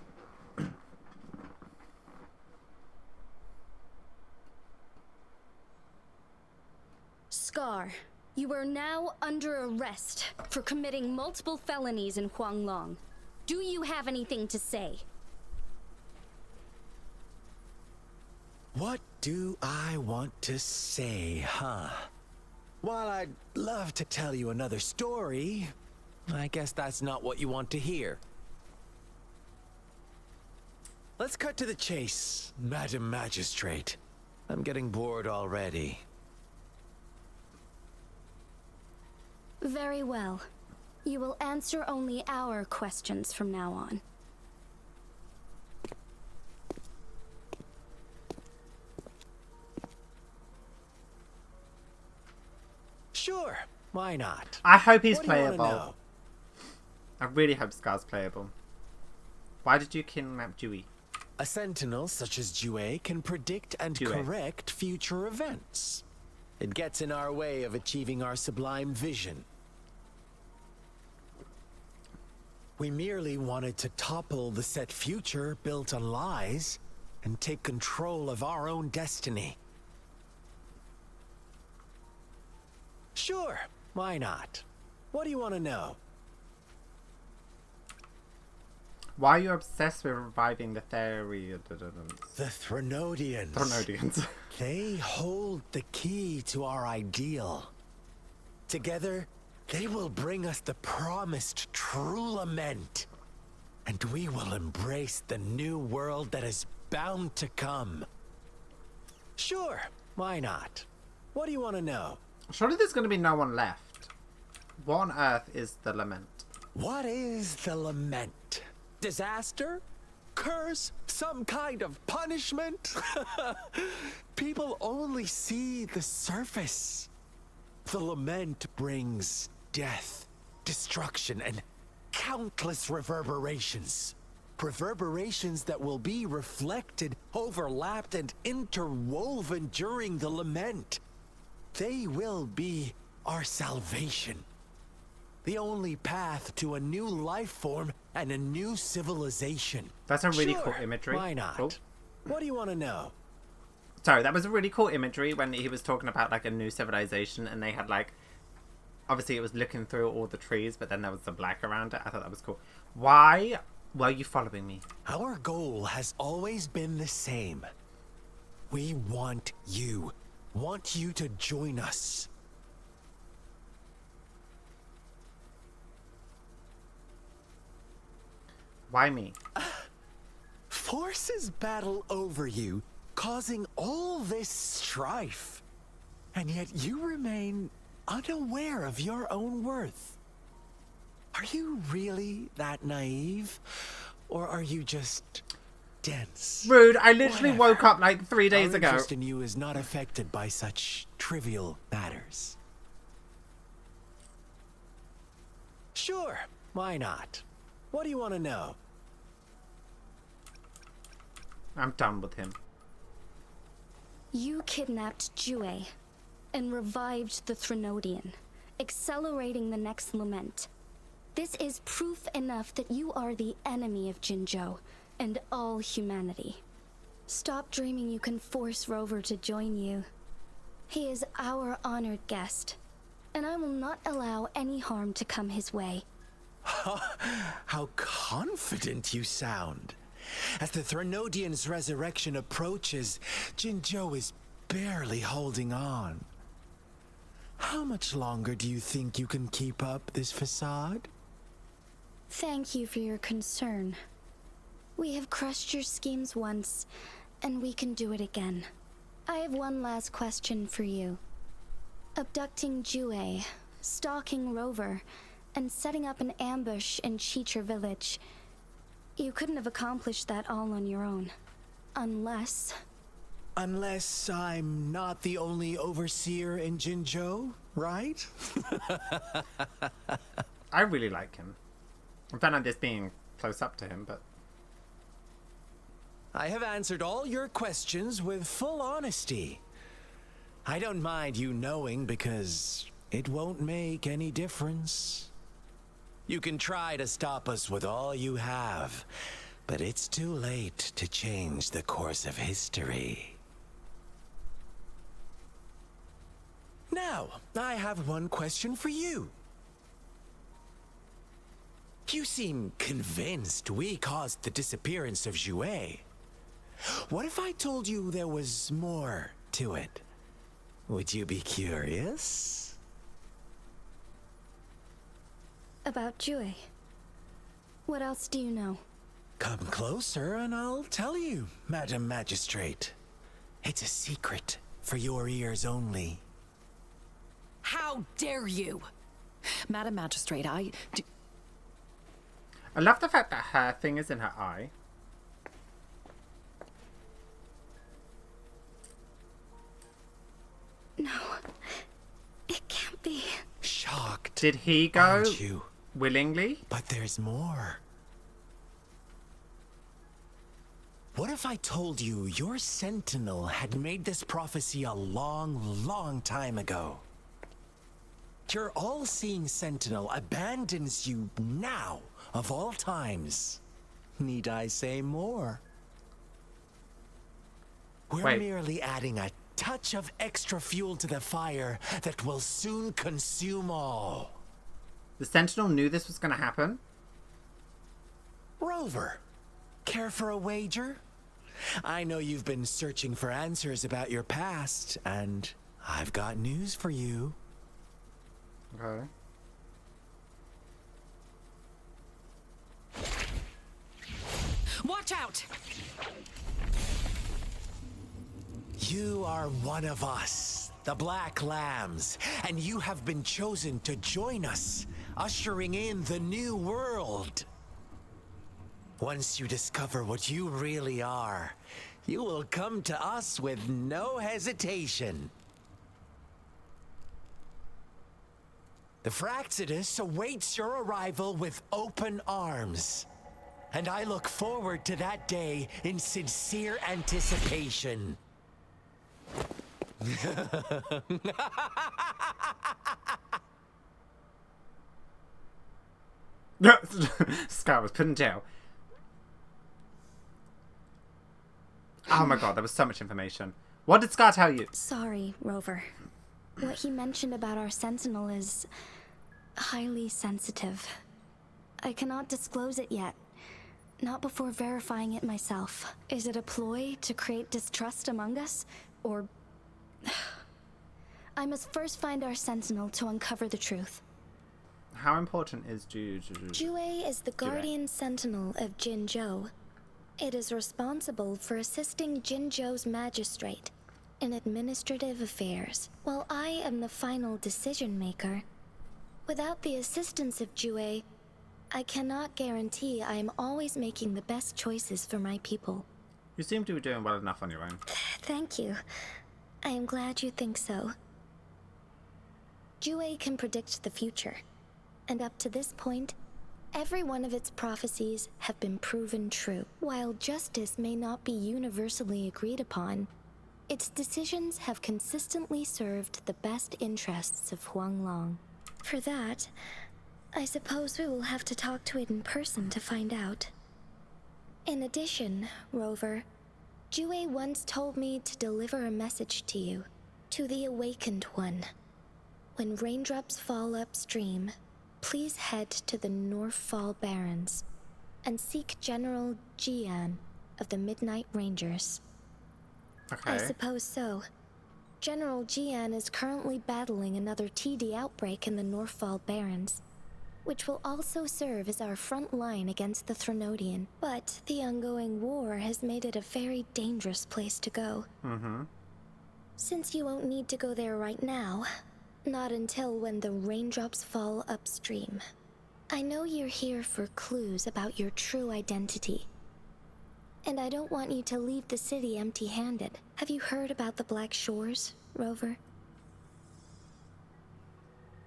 Scar, you are now under arrest for committing multiple felonies in Huanglong. Do you have anything to say? What do I want to say, huh? While I'd love to tell you another story, I guess that's not what you want to hear. Let's cut to the chase, Madam Magistrate. I'm getting bored already. Very well. You will answer only our questions from now on. Sure, why not? I hope he's What do you wanna playable. know? I really hope Scar's playable. Why did you kidnap Dewey? A sentinel such as Jue can predict and Jue. correct future events. It gets in our way of achieving our sublime vision. We merely wanted to topple the set future built on lies and take control of our own destiny. Sure, why not? What do you want to know? Why are you obsessed with reviving the Therians? The Threnodians. Threnodians. They hold the key to our ideal. Together, they will bring us the promised true lament. And we will embrace the new world that is bound to come. Sure, why not? What do you want to know? Surely there's going to be no one left. What on earth is the lament? What is the lament? Disaster? Curse? Some kind of punishment? People only see the surface. The lament brings death, destruction, and countless reverberations. Reverberations that will be reflected, overlapped, and interwoven during the lament. They will be our salvation. The only path to a new life form and a new civilization. That's a really Sure, cool imagery. why not? Oh. What do you want to know? Sorry, that was a really cool imagery when he was talking about like a new civilization and they had like, obviously it was looking through all the trees, but then there was the black around it. I thought that was cool. Why were you following me? Our goal has always been the same. We want you to join us. Why me? Forces battle over you, causing all this strife. And yet you remain unaware of your own worth. Are you really that naive? Or are you just dense? Rude, I literally Whatever. woke up like 3 days Our ago. interest in you is not affected by such trivial matters. Sure, why not? What do you want to know? I'm done with him. You kidnapped Jue and revived the Threnodian, accelerating the next lament. This is proof enough that you are the enemy of Jinzhou and all humanity. Stop dreaming you can force Rover to join you. He is our honored guest, and I will not allow any harm to come his way. How confident you sound. As the Threnodian's resurrection approaches, Jinzhou is barely holding on. How much longer do you think you can keep up this facade? Thank you for your concern. We have crushed your schemes once, and we can do it again. I have one last question for you. Abducting Jue, stalking Rover, and setting up an ambush in Chicher village. You couldn't have accomplished that all on your own. Unless I'm not the only overseer in Jinzhou, right? I really like him. I found out this being close up to him, but... I have answered all your questions with full honesty. I don't mind you knowing because it won't make any difference. You can try to stop us with all you have, but it's too late to change the course of history. Now, I have one question for you. You seem convinced we caused the disappearance of Jouet. What if I told you there was more to it? Would you be curious? About Jouet. What else do you know? Come closer and I'll tell you, Madam Magistrate. It's a secret for your ears only. How dare you? Madam Magistrate, I love the fact that her thing is in her eye. No, it can't be. Shocked. Did he go aren't you? willingly? But there's more. What if I told you your sentinel had made this prophecy a long, long time ago? Your all-seeing sentinel abandons you now, of all times. Need I say more? We're merely adding a touch of extra fuel to the fire that will soon consume all. The Sentinel knew this was going to happen? Rover, care for a wager? I know you've been searching for answers about your past, and I've got news for you. Okay. watch out! You are one of us, the Black Lambs, and you have been chosen to join us, ushering in the new world. Once you discover what you really are, you will come to us with no hesitation. The Fraxidus awaits your arrival with open arms, and I look forward to that day in sincere anticipation. Scar was put in jail. Oh my god, there was so much information. What did Scar tell you? Sorry, Rover. What he mentioned about our sentinel is highly sensitive. I cannot disclose it yet. Not before verifying it myself. Is it a ploy to create distrust among us? Or... I must first find our sentinel to uncover the truth. How important is Jouet is the guardian sentinel of Jinzhou. It is responsible for assisting Jinzhou's magistrate in administrative affairs, while I am the final decision maker. Without the assistance of Jouet, I cannot guarantee I am always making the best choices for my people. You seem to be doing well enough on your own. Thank you. I am glad you think so. Jouet can predict the future, and up to this point, every one of its prophecies have been proven true. While justice may not be universally agreed upon, its decisions have consistently served the best interests of Huanglong. For that, I suppose we will have to talk to it in person to find out. In addition, Rover, Jouet once told me to deliver a message to you, to the Awakened One. When raindrops fall upstream, please head to the Northfall Barrens and seek General Jian of the Midnight Rangers. Okay. I suppose so. General Jian is currently battling another TD outbreak in the Northfall Barrens, which will also serve as our front line against the Threnodian. But the ongoing war has made it a very dangerous place to go. Since you won't need to go there right now, not until when the raindrops fall upstream. I know you're here for clues about your true identity. And I don't want you to leave the city empty-handed. Have you heard about the Black Shores, Rover?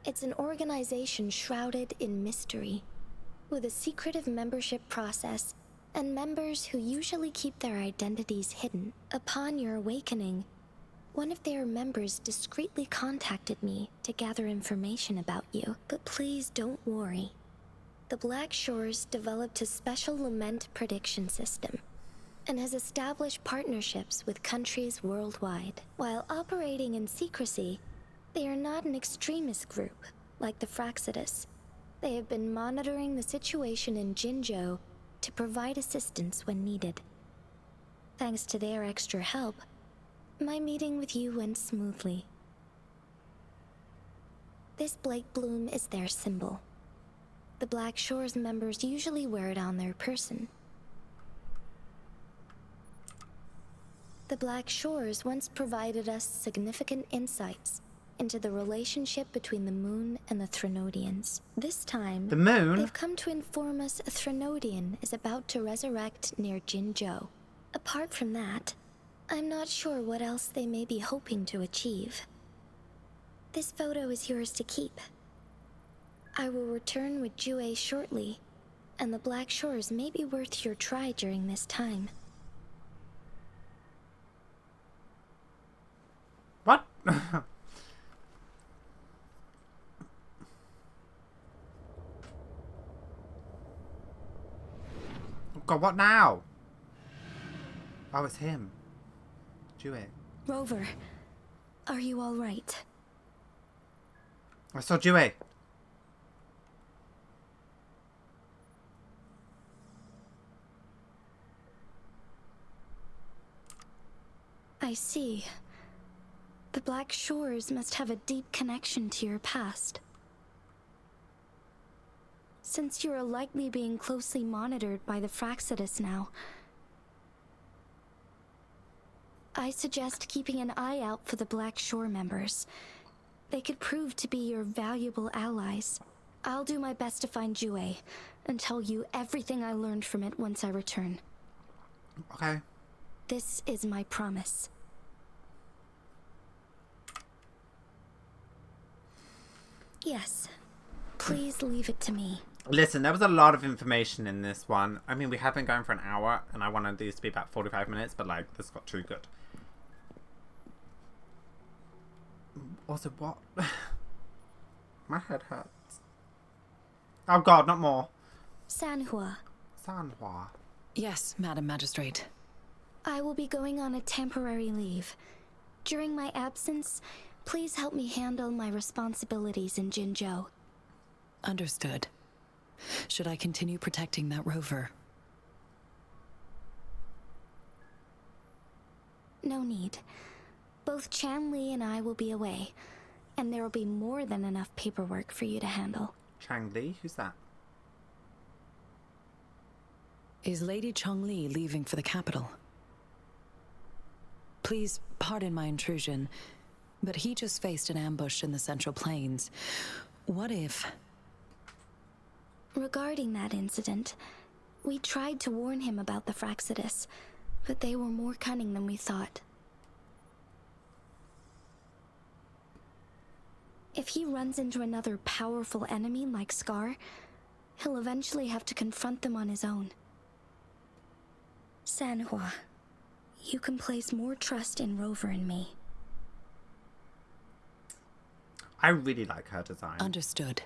It's an organization shrouded in mystery. with a secretive membership process and members who usually keep their identities hidden. Upon your awakening, one of their members discreetly contacted me to gather information about you. But please don't worry. The Black Shores developed a special lament prediction system and has established partnerships with countries worldwide. While operating in secrecy, they are not an extremist group like the Fraxidus. They have been monitoring the situation in Jinzhou to provide assistance when needed. Thanks to their extra help, my meeting with you went smoothly. This Blake Bloom is their symbol. The Black Shores members usually wear it on their person. The Black Shores once provided us significant insights into the relationship between the moon and the Threnodians. This time, The moon? they've come to inform us a Threnodian is about to resurrect near Jinzhou. Apart from that, I'm not sure what else they may be hoping to achieve. This photo is yours to keep. I will return with Jue shortly, and the Black Shores may be worth your try during this time. What? God, what now? Oh, it's him. Jue. Rover, are you all right? I saw Jue. I see. The Black Shores must have a deep connection to your past. Since you are likely being closely monitored by the Fraxidus now, I suggest keeping an eye out for the Black Shore members. They could prove to be your valuable allies. I'll do my best to find Jue and tell you everything I learned from it once I return. Okay. This is my promise. Yes. Please leave it to me. Listen, there was a lot of information in this one. I mean, we have been going for an hour, and I wanted these to be about 45 minutes, but, like, this got too good. Also, what? My head hurts. Oh, God, not more. Sanhua, Sanhua. Yes, Madam Magistrate. I will be going on a temporary leave. During my absence, please help me handle my responsibilities in Jinzhou. Understood. Should I continue protecting that rover? No need. Both Chan Li and I will be away, and there will be more than enough paperwork for you to handle. Chang Li? Who's that? Is Lady Chongli leaving for the capital? Please pardon my intrusion, but he just faced an ambush in the Central Plains. What if... Regarding that incident, we tried to warn him about the Fraxidus, but they were more cunning than we thought. If he runs into another powerful enemy like Scar, he'll eventually have to confront them on his own. Sanhua, you can place more trust in Rover and me. I really like her design. Understood.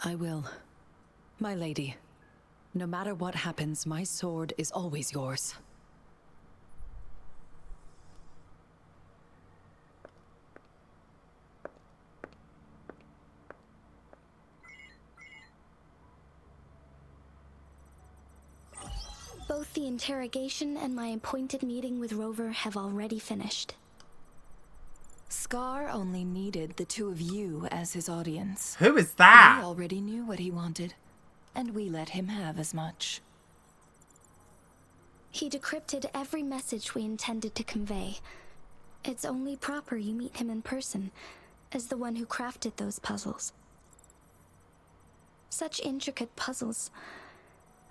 I will. My lady, no matter what happens, my sword is always yours. Both the interrogation and my appointed meeting with Rover have already finished. Scar only needed the two of you as his audience. Who is We that? already knew what he wanted, and we let him have as much. He decrypted every message we intended to convey. It's only proper you meet him in person, as the one who crafted those puzzles. Such intricate puzzles.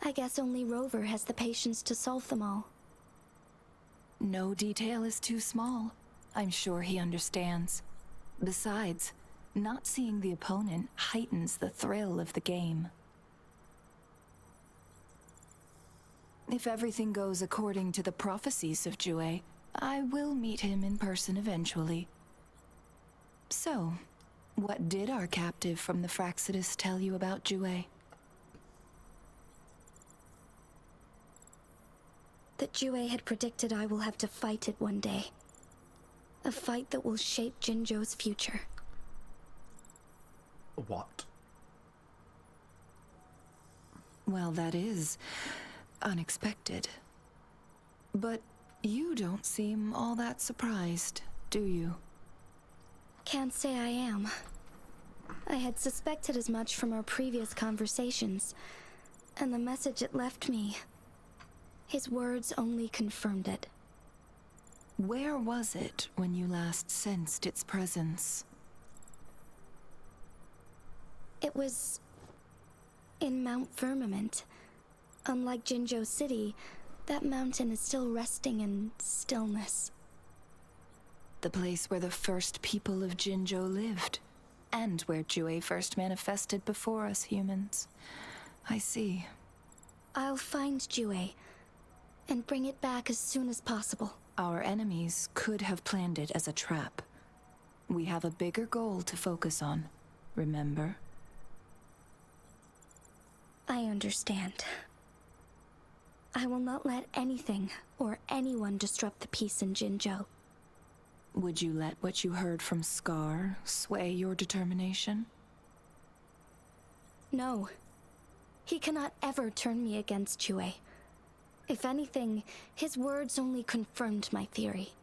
I guess only Rover has the patience to solve them all. No detail is too small. I'm sure he understands. Besides, not seeing the opponent heightens the thrill of the game. If everything goes according to the prophecies of Jue, I will meet him in person eventually. So, what did our captive from the Fraxidus tell you about Jue? That Jue had predicted I will have to fight it one day. A fight that will shape Jinzhou's future. What? Well, that is unexpected. But you don't seem all that surprised, do you? Can't say I am. I had suspected as much from our previous conversations, and the message it left me, his words only confirmed it. Where was it when you last sensed its presence? It was in Mount Firmament. Unlike Jinzhou City, that mountain is still resting in stillness. The place where the first people of Jinzhou lived, and where Jue first manifested before us humans. I see. I'll find Jue, and bring it back as soon as possible. Our enemies could have planned it as a trap. We have a bigger goal to focus on, remember? I understand. I will not let anything or anyone disrupt the peace in Jinzhou. Would you let what you heard from Scar sway your determination? No. He cannot ever turn me against Jue. If anything, his words only confirmed my theory.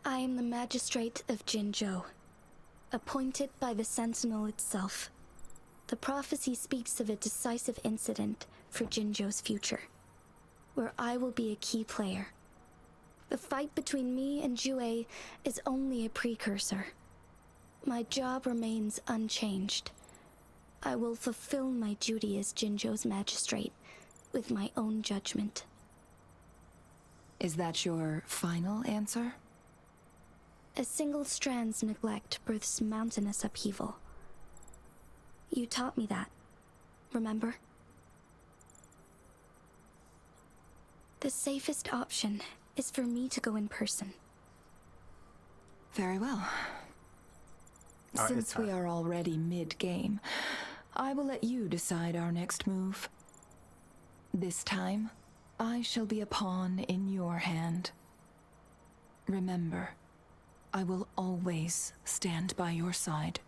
I am the Magistrate of Jinzhou, appointed by the Sentinel itself. The prophecy speaks of a decisive incident for Jinzhou's future, where I will be a key player. The fight between me and Jue is only a precursor. My job remains unchanged. I will fulfill my duty as Jinzhou's magistrate with my own judgment. Is that your final answer? A single strand's neglect births mountainous upheaval. You taught me that, remember? The safest option is for me to go in person. Very well. Since we are already mid-game, I will let you decide our next move. This time, I shall be a pawn in your hand. Remember, I will always stand by your side,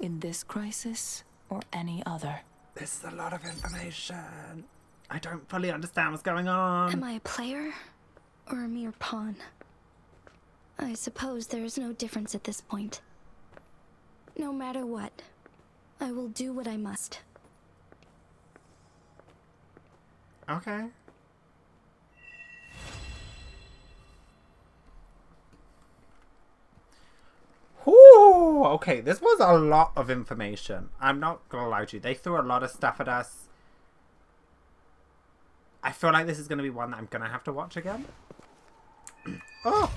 in this crisis or any other. This is a lot of information. I don't fully understand what's going on. Am I a player or a mere pawn? I suppose there is no difference at this point. No matter what, I will do what I must. Okay. Whew, okay, this was a lot of information. I'm not gonna lie to you. They threw a lot of stuff at us. I feel like this is gonna be one that I'm gonna have to watch again. Oh!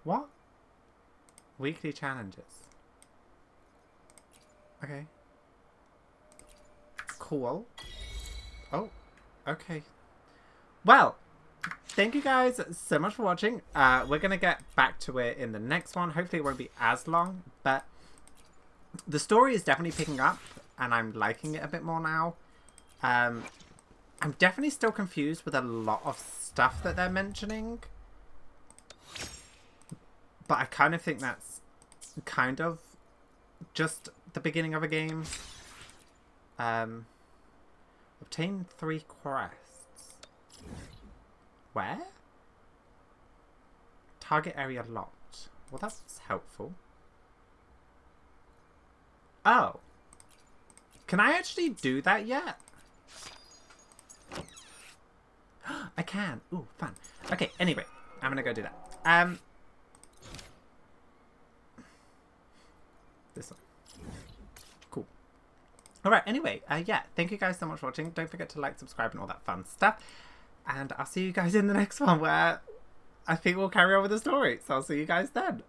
What? Weekly challenges. Okay. Cool. Oh, okay. Well, thank you guys so much for watching. We're going to get back to it in the next one. Hopefully it won't be as long, but the story is definitely picking up and I'm liking it a bit more now. I'm definitely still confused with a lot of stuff that they're mentioning. But I kind of think that's kind of just the beginning of a game. Obtain 3 quests. Where? Target area locked. Well, that's helpful. Oh. Can I actually do that yet? I can. Ooh, fun. Okay, anyway. I'm gonna go do that. This one. Cool. Alright, anyway, yeah, thank you guys so much for watching. Don't forget to like, subscribe, and all that fun stuff. And I'll see you guys in the next one where I think we'll carry on with the story. So I'll see you guys then.